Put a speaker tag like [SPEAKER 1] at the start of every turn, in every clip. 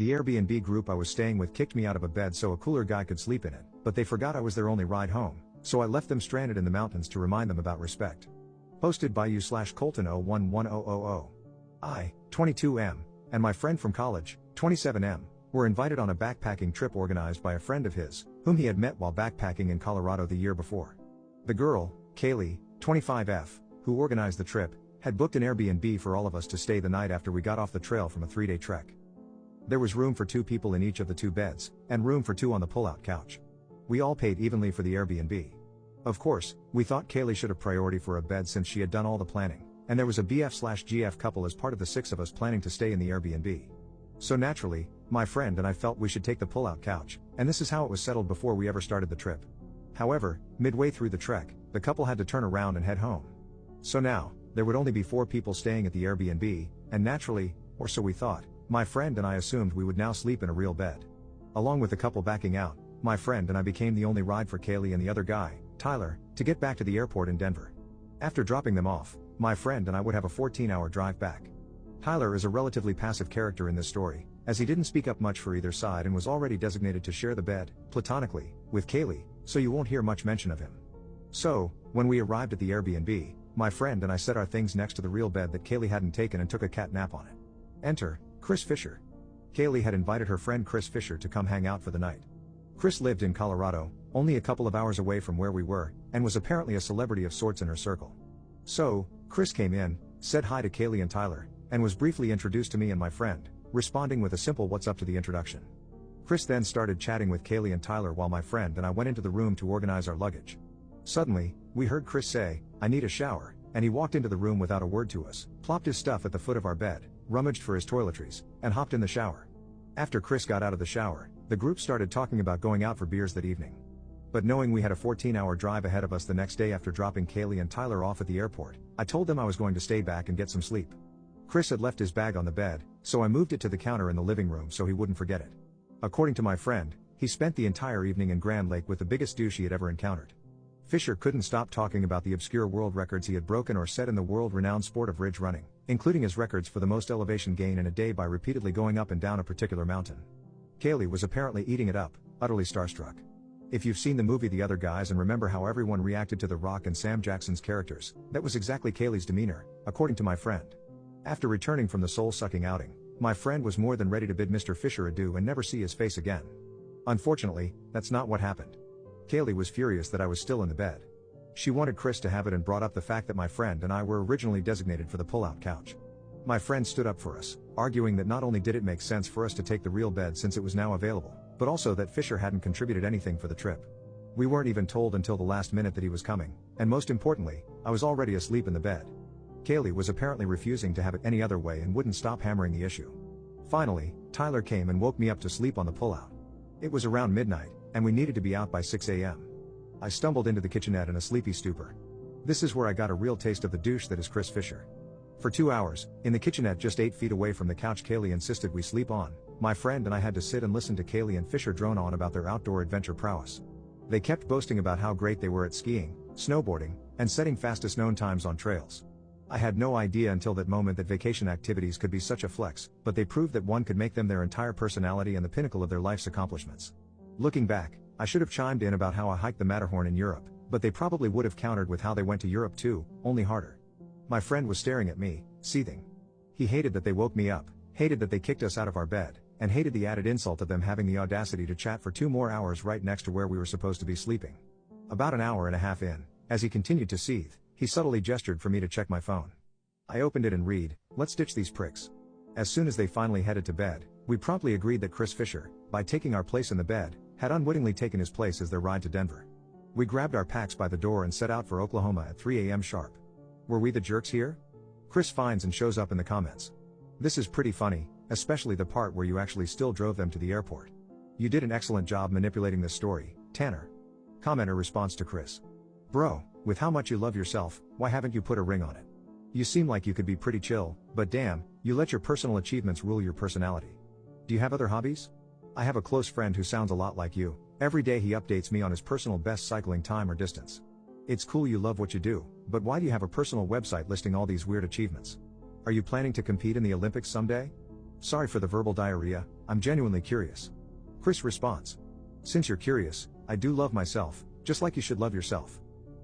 [SPEAKER 1] The Airbnb group I was staying with kicked me out of a bed so a cooler guy could sleep in it, but they forgot I was their only ride home, so I left them stranded in the mountains to remind them about respect. Posted by you/Colton011000. I, 22M, and my friend from college, 27M, were invited on a backpacking trip organized by a friend of his, whom he had met while backpacking in Colorado the year before. The girl, Kaylee, 25F, who organized the trip, had booked an Airbnb for all of us to stay the night after we got off the trail from a 3-day trek. There was room for 2 people in each of the 2 beds, and room for 2 on the pull-out couch. We all paid evenly for the Airbnb. Of course, we thought Kaylee should have priority for a bed since she had done all the planning, and there was a BF/GF couple as part of the 6 of us planning to stay in the Airbnb. So naturally, my friend and I felt we should take the pull-out couch, and this is how it was settled before we ever started the trip. However, midway through the trek, the couple had to turn around and head home. So now, there would only be 4 people staying at the Airbnb, and naturally, or so we thought, my friend and I assumed we would now sleep in a real bed. Along with the couple backing out, my friend and I became the only ride for Kaylee and the other guy, Tyler, to get back to the airport in Denver. After dropping them off, my friend and I would have a 14-hour drive back. Tyler is a relatively passive character in this story, as he didn't speak up much for either side and was already designated to share the bed, platonically, with Kaylee, so you won't hear much mention of him. So, when we arrived at the Airbnb, my friend and I set our things next to the real bed that Kaylee hadn't taken and took a cat nap on it. Enter, Chris Fisher. Kaylee had invited her friend Chris Fisher to come hang out for the night. Chris lived in Colorado, only a couple of hours away from where we were, and was apparently a celebrity of sorts in her circle. So, Chris came in, said hi to Kaylee and Tyler, and was briefly introduced to me and my friend, responding with a simple "what's up" to the introduction. Chris then started chatting with Kaylee and Tyler while my friend and I went into the room to organize our luggage. Suddenly, we heard Chris say, "I need a shower," and he walked into the room without a word to us, plopped his stuff at the foot of our bed, rummaged for his toiletries, and hopped in the shower. After Chris got out of the shower, the group started talking about going out for beers that evening. But knowing we had a 14-hour drive ahead of us the next day after dropping Kaylee and Tyler off at the airport, I told them I was going to stay back and get some sleep. Chris had left his bag on the bed, so I moved it to the counter in the living room so he wouldn't forget it. According to my friend, he spent the entire evening in Grand Lake with the biggest douche he had ever encountered. Fisher couldn't stop talking about the obscure world records he had broken or set in the world-renowned sport of ridge running, including his records for the most elevation gain in a day by repeatedly going up and down a particular mountain. Kaylee was apparently eating it up, utterly starstruck. If you've seen the movie The Other Guys and remember how everyone reacted to The Rock and Sam Jackson's characters, that was exactly Kaylee's demeanor, according to my friend. After returning from the soul-sucking outing, my friend was more than ready to bid Mr. Fisher adieu and never see his face again. Unfortunately, that's not what happened. Kaylee was furious that I was still in the bed. She wanted Chris to have it and brought up the fact that my friend and I were originally designated for the pull-out couch. My friend stood up for us, arguing that not only did it make sense for us to take the real bed since it was now available, but also that Fisher hadn't contributed anything for the trip. We weren't even told until the last minute that he was coming, and most importantly, I was already asleep in the bed. Kaylee was apparently refusing to have it any other way and wouldn't stop hammering the issue. Finally, Tyler came and woke me up to sleep on the pull-out. It was around midnight, and we needed to be out by 6 a.m. I stumbled into the kitchenette in a sleepy stupor. This is where I got a real taste of the douche that is Chris Fisher. For 2 hours, in the kitchenette just 8 feet away from the couch Kaylee insisted we sleep on, my friend and I had to sit and listen to Kaylee and Fisher drone on about their outdoor adventure prowess. They kept boasting about how great they were at skiing, snowboarding, and setting fastest known times on trails. I had no idea until that moment that vacation activities could be such a flex, but they proved that one could make them their entire personality and the pinnacle of their life's accomplishments. Looking back, I should have chimed in about how I hiked the Matterhorn in Europe, but they probably would have countered with how they went to Europe too, only harder. My friend was staring at me, seething. He hated that they woke me up, hated that they kicked us out of our bed, and hated the added insult of them having the audacity to chat for 2 more hours right next to where we were supposed to be sleeping. About an hour and a half in, as he continued to seethe, he subtly gestured for me to check my phone. I opened it and read, "Let's ditch these pricks." As soon as they finally headed to bed, we promptly agreed that Chris Fisher, by taking our place in the bed, had unwittingly taken his place as their ride to Denver. We grabbed our packs by the door and set out for Oklahoma at 3 a.m. sharp. Were we the jerks here? Chris finds and shows up in the comments. This is pretty funny, especially the part where you actually still drove them to the airport. You did an excellent job manipulating this story, Tanner. Commenter responds to Chris. Bro, with how much you love yourself, why haven't you put a ring on it? You seem like you could be pretty chill, but damn, you let your personal achievements rule your personality. Do you have other hobbies? I have a close friend who sounds a lot like you. Every day he updates me on his personal best cycling time or distance. It's cool you love what you do, but why do you have a personal website listing all these weird achievements? Are you planning to compete in the Olympics someday? Sorry for the verbal diarrhea, I'm genuinely curious. Chris responds. Since you're curious, I do love myself, just like you should love yourself.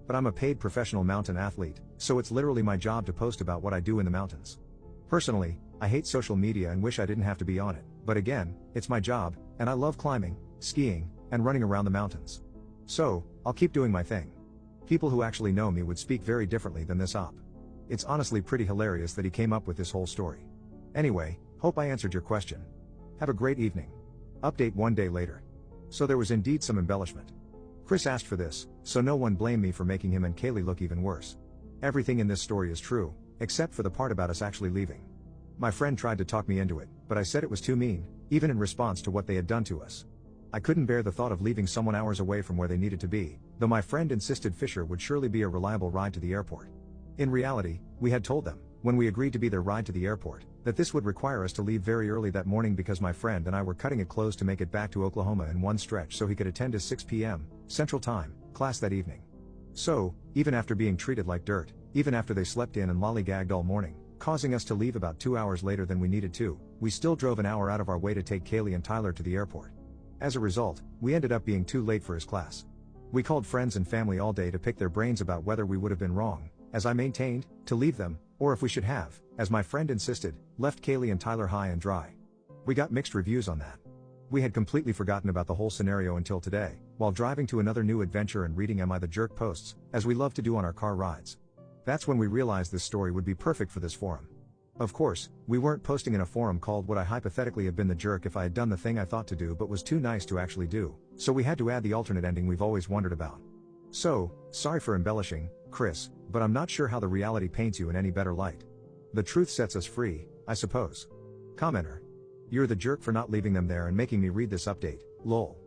[SPEAKER 1] But I'm a paid professional mountain athlete, so it's literally my job to post about what I do in the mountains. Personally, I hate social media and wish I didn't have to be on it, but again, it's my job, and I love climbing, skiing, and running around the mountains. So, I'll keep doing my thing. People who actually know me would speak very differently than this op. It's honestly pretty hilarious that he came up with this whole story. Anyway, hope I answered your question. Have a great evening. Update 1 day later. So there was indeed some embellishment. Chris asked for this, so no one blame me for making him and Kaylee look even worse. Everything in this story is true, except for the part about us actually leaving. My friend tried to talk me into it, but I said it was too mean, even in response to what they had done to us. I couldn't bear the thought of leaving someone hours away from where they needed to be, though my friend insisted Fisher would surely be a reliable ride to the airport. In reality, we had told them, when we agreed to be their ride to the airport, that this would require us to leave very early that morning because my friend and I were cutting it close to make it back to Oklahoma in one stretch so he could attend his 6 p.m. Central Time class that evening. So, even after being treated like dirt, even after they slept in and lollygagged all morning, causing us to leave about 2 hours later than we needed to, we still drove an hour out of our way to take Kaylee and Tyler to the airport. As a result, we ended up being too late for his class. We called friends and family all day to pick their brains about whether we would have been wrong, as I maintained, to leave them, or if we should have, as my friend insisted, left Kaylee and Tyler high and dry. We got mixed reviews on that. We had completely forgotten about the whole scenario until today, while driving to another new adventure and reading Am I the Jerk posts, as we love to do on our car rides. That's when we realized this story would be perfect for this forum. Of course, we weren't posting in a forum called Would I Hypothetically Have Been the Jerk If I Had Done the Thing I Thought to Do but was too nice to actually do, so we had to add the alternate ending we've always wondered about. So, sorry for embellishing, Chris, but I'm not sure how the reality paints you in any better light. The truth sets us free, I suppose. Commenter. You're the jerk for not leaving them there and making me read this update, lol.